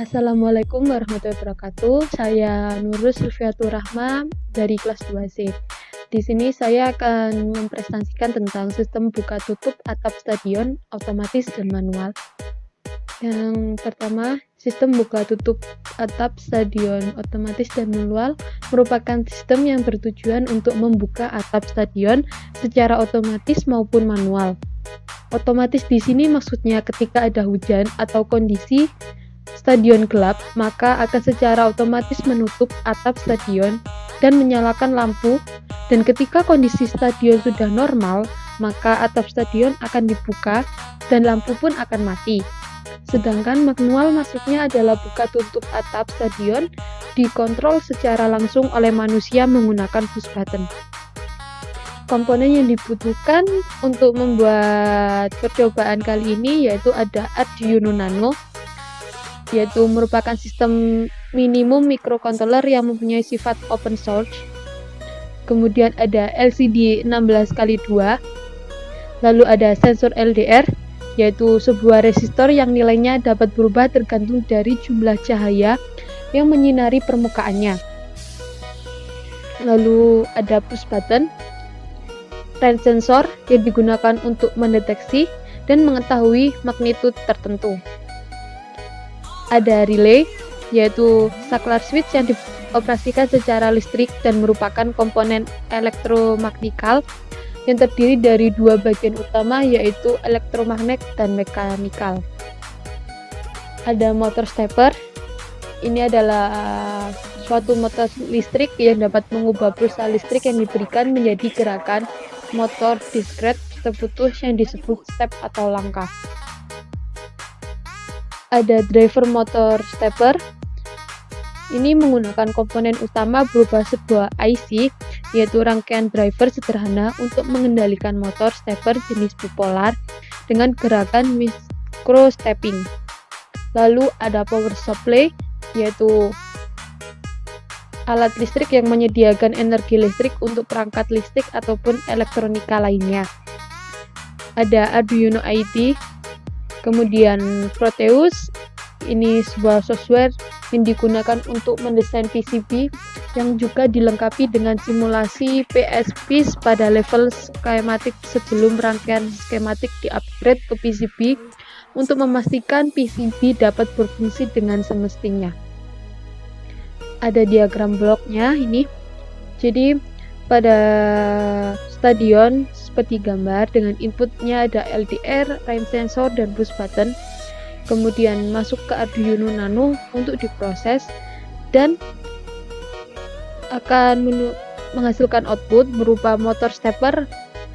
Assalamualaikum warahmatullahi wabarakatuh. Saya Nurul Sulfiatur Rahma dari kelas 2C. Di sini saya akan mempresentasikan tentang sistem buka tutup atap stadion otomatis dan manual. Yang pertama, sistem buka tutup atap stadion otomatis dan manual merupakan sistem yang bertujuan untuk membuka atap stadion secara otomatis maupun manual. Otomatis di sini maksudnya ketika ada hujan atau kondisi stadion gelap, maka akan secara otomatis menutup atap stadion dan menyalakan lampu, dan ketika kondisi stadion sudah normal, maka atap stadion akan dibuka dan lampu pun akan mati. Sedangkan manual maksudnya adalah buka tutup atap stadion dikontrol secara langsung oleh manusia menggunakan push button. Komponen yang dibutuhkan untuk membuat percobaan kali ini yaitu ada Arduino Nano, yaitu merupakan sistem minimum microcontroller yang mempunyai sifat open source. Kemudian ada LCD 16x2, lalu ada sensor LDR, yaitu sebuah resistor yang nilainya dapat berubah tergantung dari jumlah cahaya yang menyinari permukaannya. Lalu ada push button, range sensor yang digunakan untuk mendeteksi dan mengetahui magnitude tertentu. Ada relay, yaitu saklar switch yang dioperasikan secara listrik dan merupakan komponen elektromagnetikal yang terdiri dari dua bagian utama, yaitu elektromagnet dan mekanikal. Ada motor stepper. Ini adalah suatu motor listrik yang dapat mengubah pulsa listrik yang diberikan menjadi gerakan motor diskret terputus yang disebut step atau langkah. Ada driver motor stepper. Ini menggunakan komponen utama berupa sebuah IC, yaitu rangkaian driver sederhana untuk mengendalikan motor stepper jenis bipolar dengan gerakan micro stepping. Lalu ada power supply, yaitu alat listrik yang menyediakan energi listrik untuk perangkat listrik ataupun elektronika lainnya. Ada Arduino IDE. Kemudian Proteus, ini sebuah software yang digunakan untuk mendesain PCB yang juga dilengkapi dengan simulasi PSP pada level skematik sebelum rangkaian skematik di-upgrade ke PCB untuk memastikan PCB dapat berfungsi dengan semestinya. Ada diagram bloknya ini. Jadi pada stadion seperti gambar dengan inputnya ada LDR, range sensor, dan push button. Kemudian masuk ke Arduino Nano untuk diproses dan akan menghasilkan output berupa motor stepper,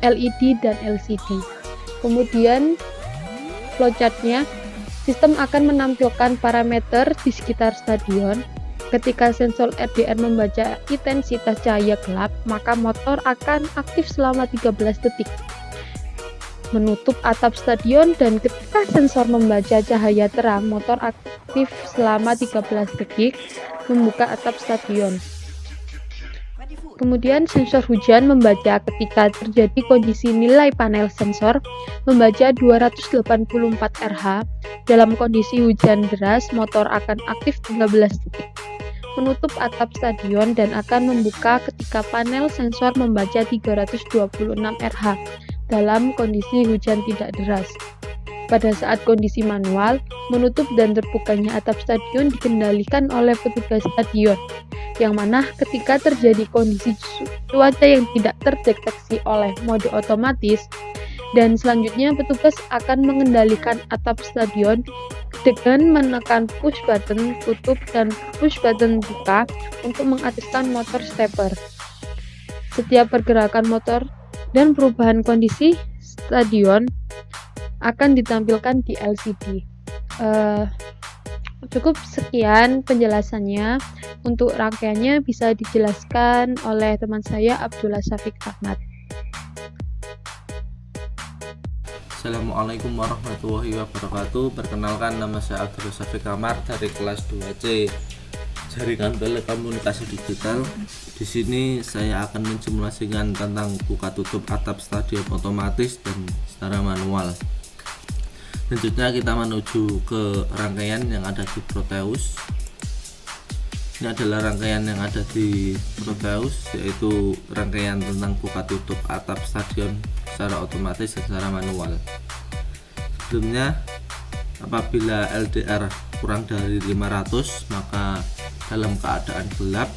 LED, dan LCD. Kemudian flowchartnya, sistem akan menampilkan parameter di sekitar stadion. Ketika sensor LDR membaca intensitas cahaya gelap, maka motor akan aktif selama 13 detik, menutup atap stadion, dan ketika sensor membaca cahaya terang, motor aktif selama 13 detik, membuka atap stadion. Kemudian sensor hujan membaca ketika terjadi kondisi nilai panel sensor membaca 284 Rh. Dalam kondisi hujan deras, motor akan aktif 13 detik, menutup atap stadion, dan akan membuka ketika panel sensor membaca 326 Rh dalam kondisi hujan tidak deras. Pada saat kondisi manual, menutup dan terbukanya atap stadion dikendalikan oleh petugas stadion, yang mana ketika terjadi kondisi cuaca yang tidak terdeteksi oleh mode otomatis, dan selanjutnya petugas akan mengendalikan atap stadion dengan menekan push button tutup dan push button buka untuk mengaktifkan motor stepper. Setiap pergerakan motor dan perubahan kondisi stadion akan ditampilkan di LCD. Cukup sekian penjelasannya. Untuk rangkaiannya bisa dijelaskan oleh teman saya Abdullah Syafiq Ahmad. Assalamualaikum warahmatullahi wabarakatuh. Perkenalkan, nama saya Abdullah Syafiq Ahmad dari kelas 2C Jaringan Telekomunikasi Digital. Di sini saya akan mensimulasikan tentang buka tutup atap stadion otomatis dan secara manual. Selanjutnya kita menuju ke rangkaian yang ada di Proteus. Ini adalah rangkaian yang ada di Proteus, yaitu rangkaian tentang buka tutup atap stadion secara otomatis dan secara manual. Sebelumnya, apabila LDR kurang dari 500 maka dalam keadaan gelap,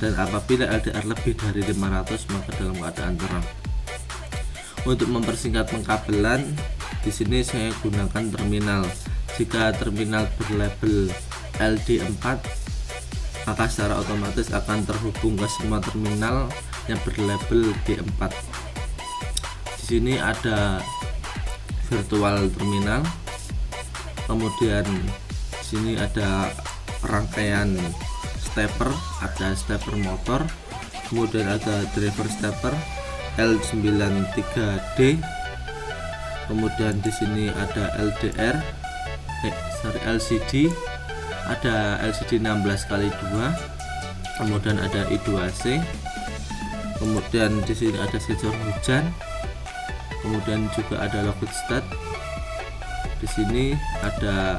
dan apabila LDR lebih dari 500 maka dalam keadaan terang. Untuk mempersingkat pengkabelan, di sini saya gunakan terminal. Jika terminal berlabel LD4 maka secara otomatis akan terhubung ke semua terminal yang berlabel D4. Di sini ada virtual terminal, kemudian di sini ada rangkaian stepper, ada stepper motor, kemudian ada driver stepper L93D, kemudian di sini ada LCD, ada LCD 16x2, kemudian ada I2C, kemudian di sini ada sensor hujan, kemudian juga ada logit stat. Di sini ada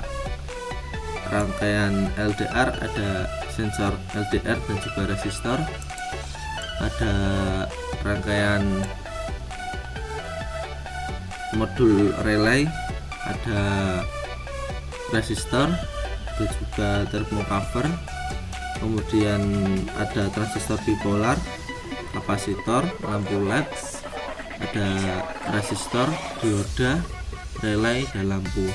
rangkaian LDR, ada sensor LDR dan juga resistor, ada rangkaian modul relay, ada resistor, ada juga thermocover, kemudian ada transistor bipolar, kapasitor, lampu LED, ada resistor, dioda, relay dan lampu.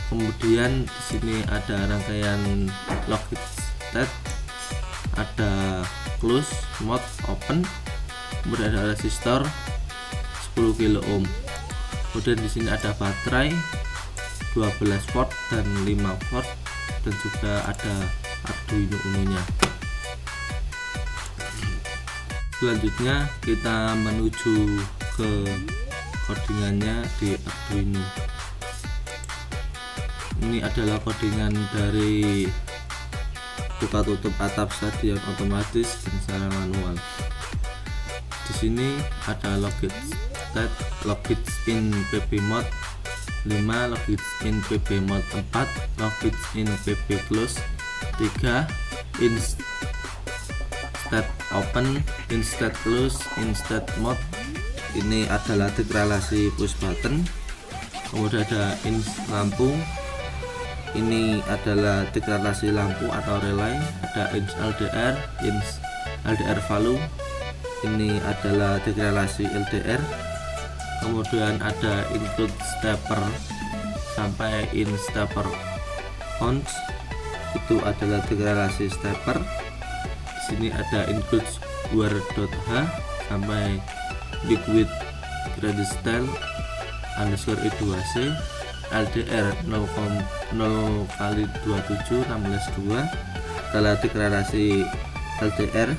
Kemudian di sini ada rangkaian logit stat, ada close, mode, open, kemudian ada resistor 10 kilo ohm. Kemudian di sini ada baterai 12 volt dan 5 volt, dan juga ada Arduino Uno-nya. Selanjutnya kita menuju ke codingannya di Arduino. Ini adalah codingan dari buka tutup atap stadion otomatis dan secara manual. Di sini ada logit stat, logit in PB mode 5, logit in PB mode 4, logit in PB close 3, in stat open, in stat close, in stat mode. Ini adalah degradasi push button. Kemudian ada in lampu, ini adalah degradasi lampu atau relay. Ada ins LDR, ins LDR value, ini adalah degradasi LDR. Kemudian ada include stepper sampai in stepper on, itu adalah degradasi stepper. Di sini ada include war.h sampai liquid gradstyle underscore I2C, LDR 0,0x27 16.2 adalah degradasi LDR.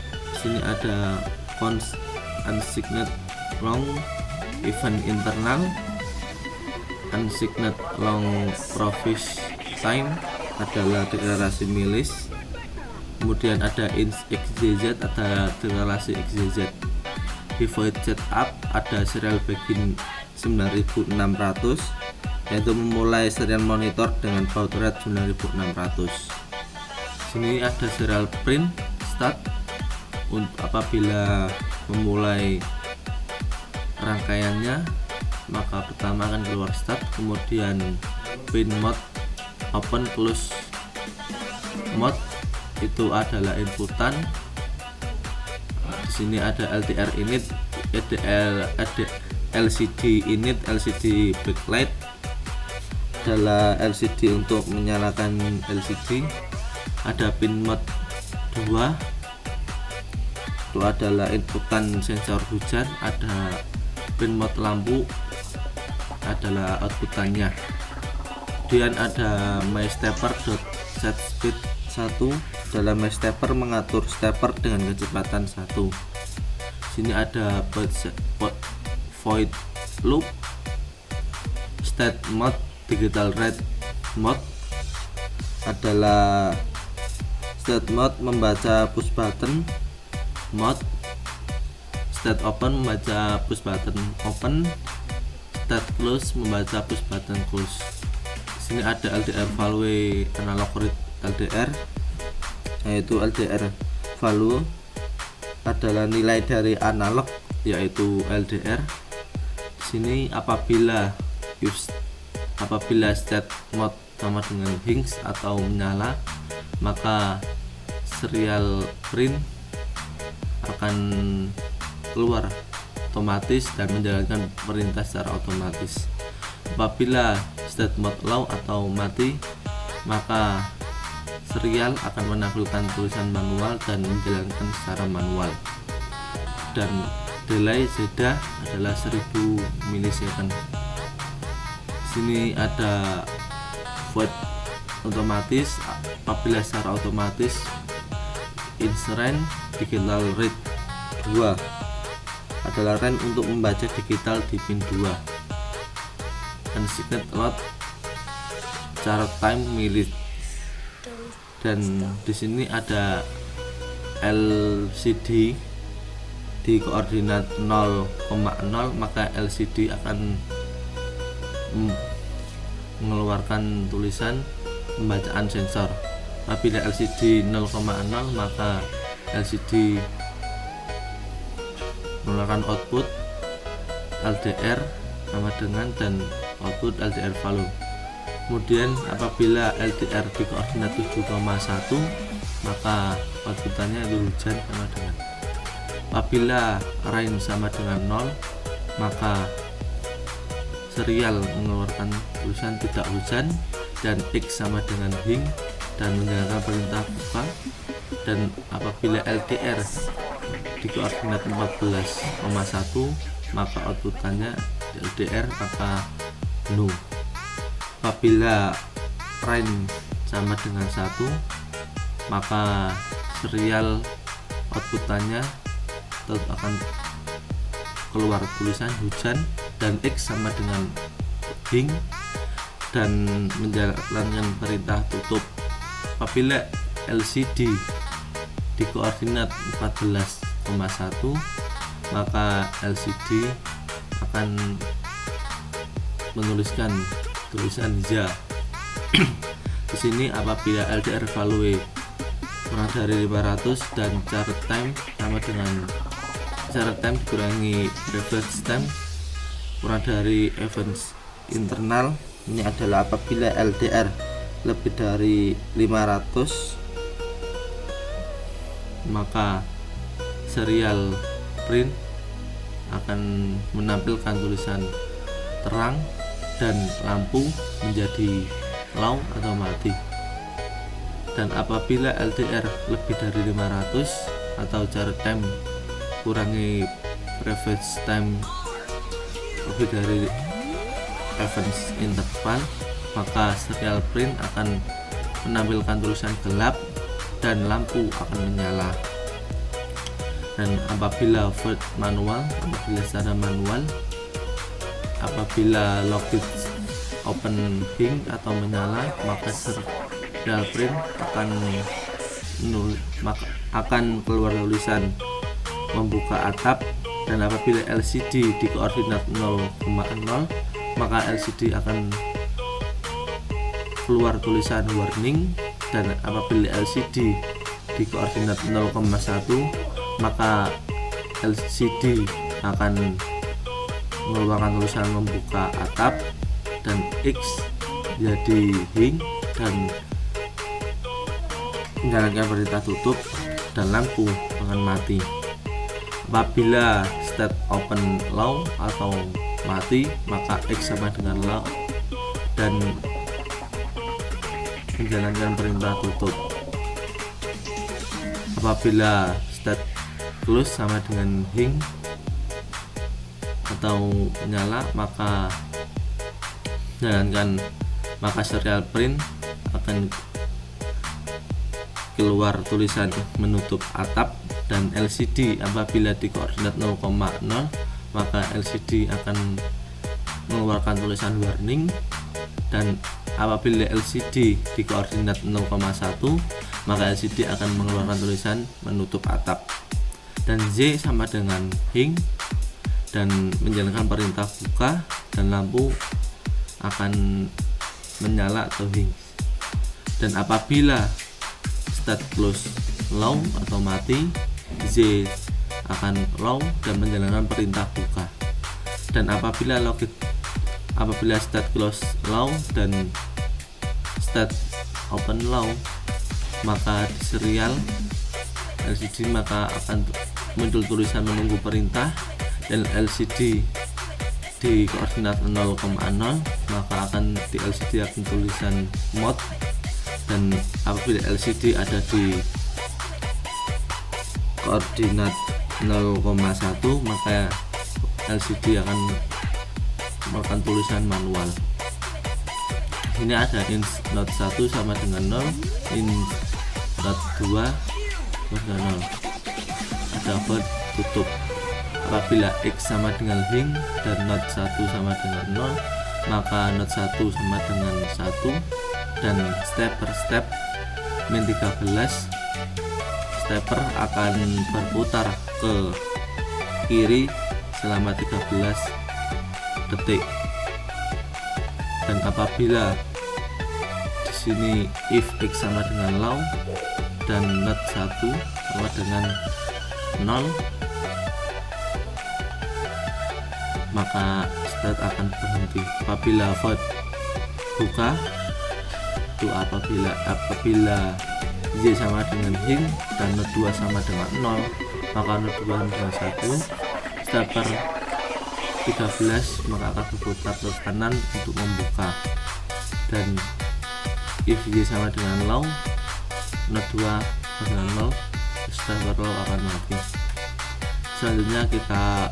Di sini ada cons unsigned long event internal, unsigned long provision time adalah degradasi milis. Kemudian ada ins XZZ, ada degradasi XZZ. Di void setup ada serial begin 9600, yaitu memulai serial monitor dengan baud rate 9600. Sini ada serial print start untuk apabila memulai rangkaiannya, maka pertama akan keluar start, kemudian pin mode, open, close mode itu adalah inputan. Di sini ada LDR init, LCD init, LCD backlight adalah LCD untuk menyalakan LCD. Ada pin mode 2 itu adalah inputan sensor hujan. Ada pin mode lampu adalah outputannya. Kemudian ada my stepper.set speed 1. Dalam my stepper mengatur stepper dengan kecepatan 1. Sini ada void loop, state mode, digital read mode adalah state mode membaca push button mode, state open membaca push button open, start close membaca push button close. Di sini ada LDR value analog read LDR, yaitu LDR value adalah nilai dari analog yaitu LDR. Di sini apabila state mode sama dengan hinge atau menyala, maka serial print akan keluar otomatis dan menjalankan perintah secara otomatis. Apabila state mode low atau mati, maka serial akan menampilkan tulisan manual dan menjalankan secara manual. Dan delay zeta adalah 1000 milisecond. Di sini ada void otomatis. Apabila secara otomatis, insert digital read 2 adalah range untuk membaca digital di pin 2. Dan signet load cara time milit. Dan di sini ada LCD di koordinat 0,0, maka LCD akan mengeluarkan tulisan pembacaan sensor. Apabila LCD 0,0, maka LCD mengeluarkan output LDR sama dengan dan output LDR value. Kemudian apabila LDR di koordinat 7,1, maka outputannya itu hujan sama dengan. Apabila rain sama dengan 0, maka serial mengeluarkan tulisan tidak hujan, dan X sama dengan hing dan menjalankan perintah buka. Dan apabila LDR di koordinat 14,1, maka outputannya LDR maka no. Apabila rain sama dengan 1, maka serial outputannya tetap akan keluar tulisan hujan, dan X sama dengan hing dan menjalankan perintah tutup. Apabila LCD di koordinat 14,1, maka LCD akan menuliskan tulisan ja. Di sini apabila LDR value kurang dari 500 dan chart time sama dengan chart time dikurangi reference time kurang dari events internal. Ini adalah apabila LDR lebih dari 500, maka serial print akan menampilkan tulisan terang dan lampu menjadi low atau mati. Dan apabila LDR lebih dari 500 atau chart time kurangi previous time lebih dari events interval, maka serial print akan menampilkan tulisan gelap dan lampu akan menyala. Dan apabila void manual, apabila secara manual, apabila locked open hing atau menyala, maka serial print akan keluar tulisan membuka atap. Dan apabila LCD di koordinat 0,0, maka LCD akan keluar tulisan warning. Dan apabila LCD di koordinat 0,1, maka LCD akan mengeluarkan tulisan membuka atap, dan X jadi hing dan menjalankan perintah tutup, dan lampu akan mati. Apabila state open low atau mati, maka X sama dengan low dan menjalankan perintah tutup. Apabila state close sama dengan hing atau menyala, maka jalankan, maka serial print akan keluar tulisan menutup atap. Dan LCD apabila di koordinat 0,0, maka LCD akan mengeluarkan tulisan warning. Dan apabila LCD di koordinat 0,1, maka LCD akan mengeluarkan tulisan menutup atap. Dan Z sama dengan hing dan menjalankan perintah buka, dan lampu akan menyala atau hinge. Dan apabila state close low atau mati, Z akan low dan menjalankan perintah buka. Dan apabila state close low dan state open low, maka di serial LCD maka akan muncul tulisan menunggu perintah, dan LCD di koordinat 0,0 maka akan di LCD akan tulisan mode. Dan apabila LCD ada di koordinat 0,1 maka LCD akan melakukan tulisan manual. Ini ada int not 1 sama dengan 0, int not 2 sama dengan 0. Ada void tutup. Apabila X sama dengan hing dan not 1 sama dengan 0, maka not 1 sama dengan 1, dan step per step min 13 stepper akan berputar ke kiri selama 13 detik. Dan apabila di sini if X sama dengan low dan not 1 sama dengan 0, maka start akan berhenti. Apabila void buka itu apabila Y sama dengan hing dan not 2 sama dengan 0, maka not 2 sama dengan 1, stepper 13 maka akan berputar ke kanan untuk membuka. Dan if Y sama dengan low, not 2 sama dengan 0, stepper low akan mati. Selanjutnya kita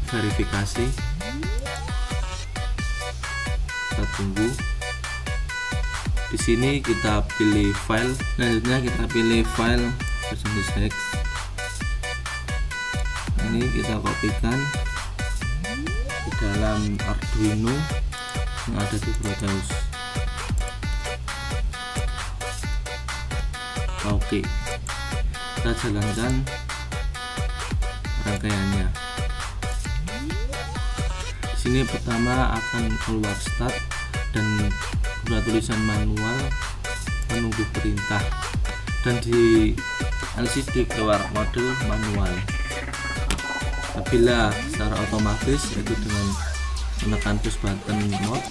verifikasi, kita tunggu. Di sini kita pilih file, selanjutnya kita pilih file %x. Ini kita kopikan di dalam Arduino yang ada di Proteus. Oke, kita jalankan rangkaiannya. Di sini pertama akan keluar start dan ada tulisan manual menunggu perintah, dan di LCD keluar mode manual. Apabila secara otomatis yaitu dengan menekan push button mode,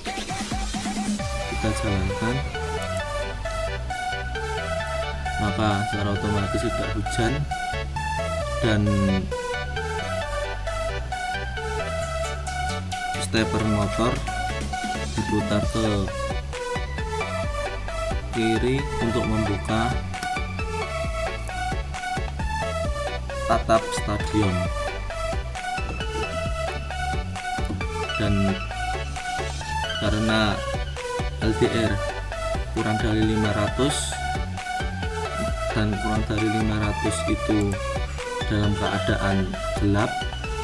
kita jalankan, maka secara otomatis tidak hujan dan stepper motor diputar ke kiri untuk membuka atap stadion. Dan karena LDR kurang dari 500 dan kurang dari 500 itu dalam keadaan gelap,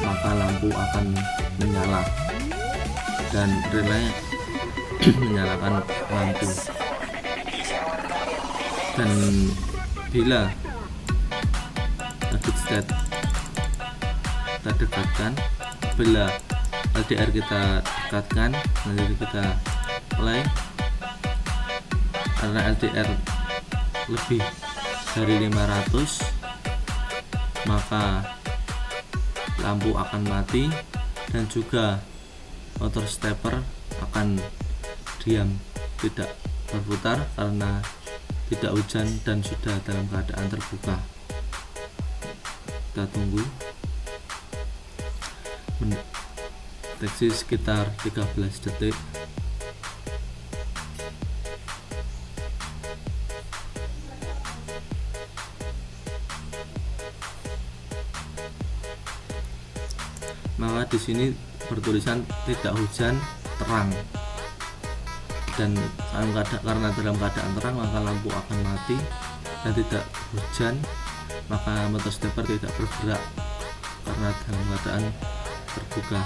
maka lampu akan menyala dan relay menyalakan lampu. Dan bila target state kita dekatkan, bila LDR kita dekatkan, nanti kita play, karena LDR lebih dari 500 maka lampu akan mati, dan juga motor stepper akan diam, tidak berputar karena tidak hujan dan sudah dalam keadaan terbuka. Kita tunggu deteksi sekitar 13 detik. Maka di sini bertulisan tidak hujan, terang. Dan karena dalam keadaan terang maka lampu akan mati, dan tidak hujan maka motor stepper tidak bergerak karena dalam keadaan terbuka.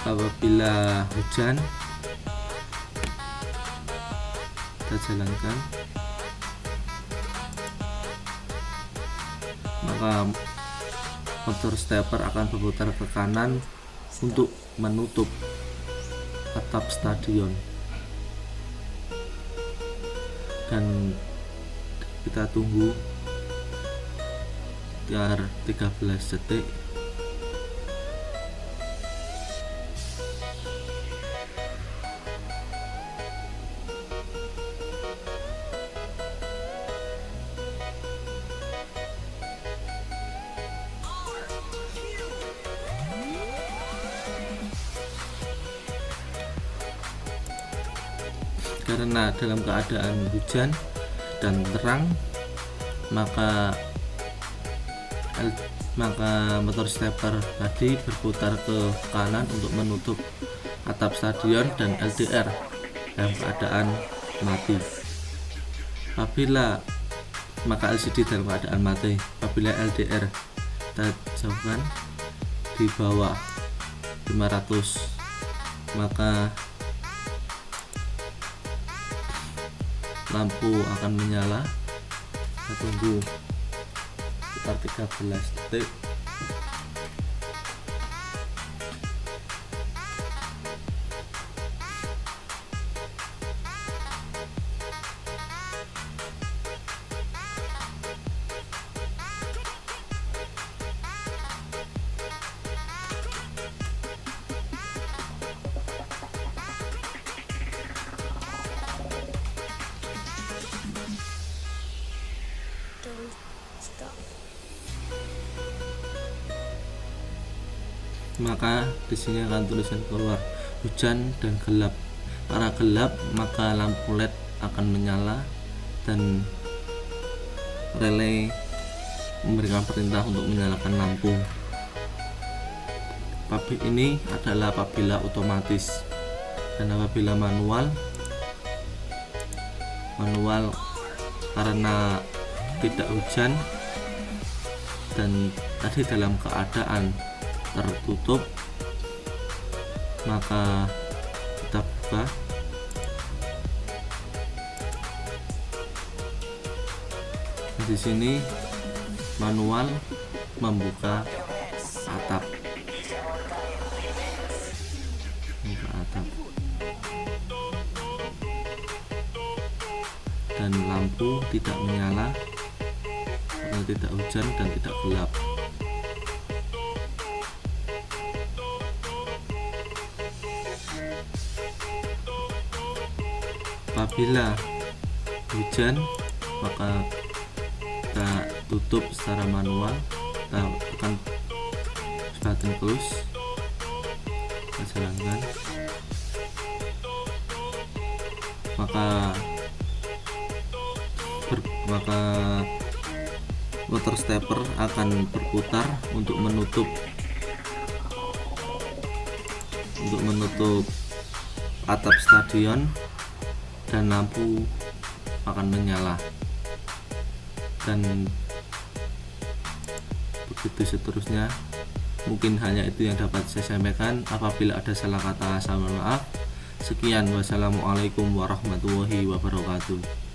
Apabila hujan, kita jalankan, maka motor stepper akan berputar ke kanan untuk menutup atap stadion, dan kita tunggu sekitar 13 detik. Karena dalam keadaan hujan dan terang, maka motor stepper tadi berputar ke kanan untuk menutup atap stadion dan LDR dalam keadaan mati. Maka LCD dalam keadaan mati. Apabila LDR kita jauhkan di bawah 500, maka lampu akan menyala. Kita tunggu sekitar 13 detik. Maka di sini akan tulisan keluar hujan dan gelap. Karena gelap, maka lampu LED akan menyala dan relay memberikan perintah untuk menyalakan lampu. Ini adalah apabila otomatis, dan apabila manual karena tidak hujan dan tadi dalam keadaan tertutup, maka kita buka. Di sini manual membuka atap, dan lampu tidak menyala karena tidak hujan dan tidak gelap. Apabila hujan, maka kita tutup secara manual. Kita tekan button close, kita jalankan, maka motor stepper akan berputar untuk menutup atap stadion, dan lampu akan menyala, dan begitu seterusnya. Mungkin hanya itu yang dapat saya sampaikan. Apabila ada salah kata, saya mohon maaf. Sekian, wassalamualaikum warahmatullahi wabarakatuh.